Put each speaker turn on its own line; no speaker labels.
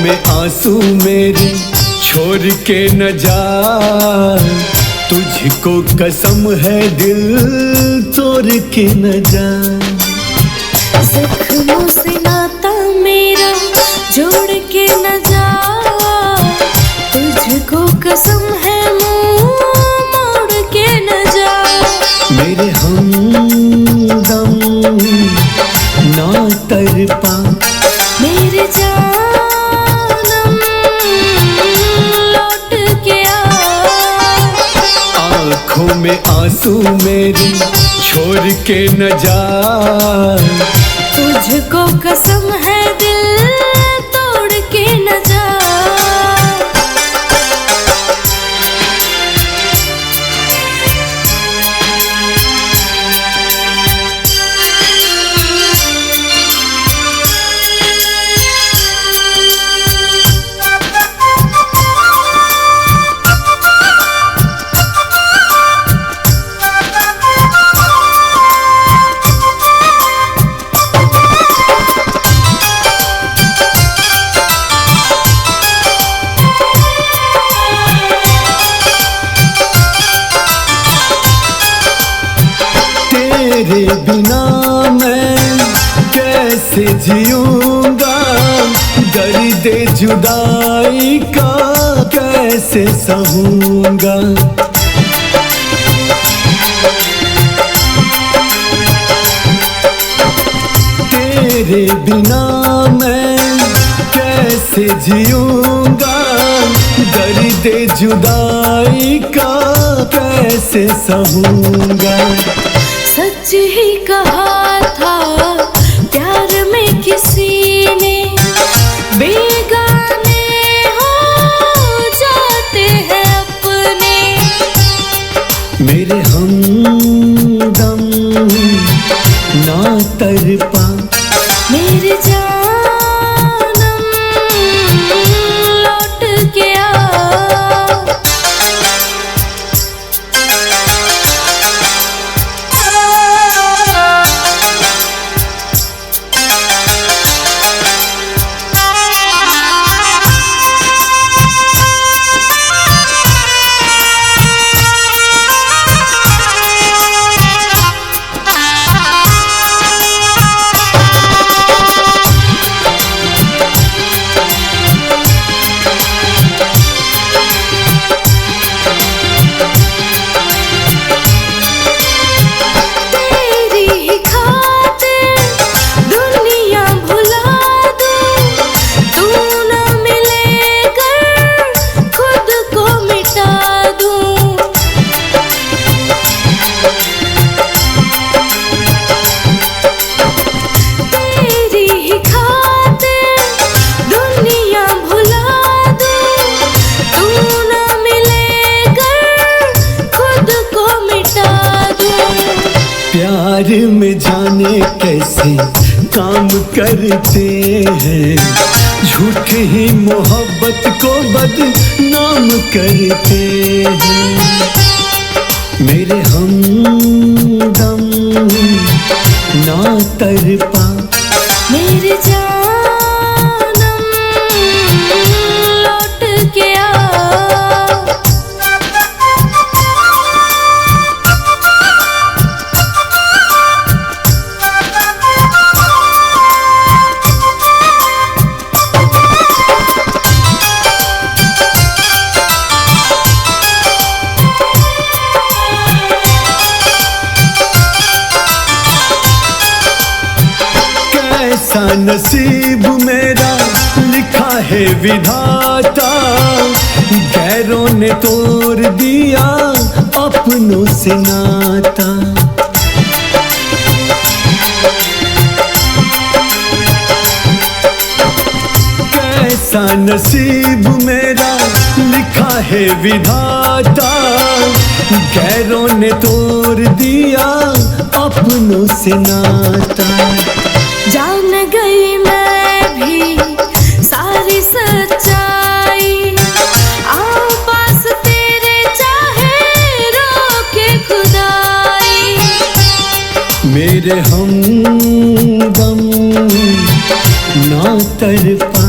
में आंसू मेरे छोड़ के न जा, तुझको कसम है दिल तोड़ के न जा।
जख्मों से नाता मेरा जोड़ के न जा, तुझको कसम है मुंह मोड़ के न जा।
मेरे हमदम ना तड़पा,
मेरे जानम लौट के आ।
आँखों में आंसू मेरे छोड़ के न जा,
तुझको कसम है दिल तोड़ के न जा।
तेरे बिना मैं कैसे जीऊंगा, दर्द जुदाई का कैसे सहूंगा। तेरे बिना मैं कैसे जीऊंगा, दर्द जुदाई का कैसे सहूंगा।
सच ही कहा था प्यार में किसी ने, बेगाने हो जाते हैं अपने।
मेरे हमदम ना तड़पा,
मेरे जानम लौट के आ।
प्यार में जाने कैसे काम करते हैं, झूठ ही मोहब्बत को बदनाम करते हैं। मेरे हमदम ना तड़पा,
मेरे जानम लौट के आ।
कैसा नसीब मेरा लिखा है विधाता, गैरों ने तोड़ दिया अपनों से नाता। कैसा नसीब मेरा लिखा है विधाता, गैरों ने तोड़ दिया अपनों से नाता।
जान गई मैं भी सारी सच्चाई, आओ पास तेरे चाहे रोके खुदाई।
मेरे हमदम ना तड़पा,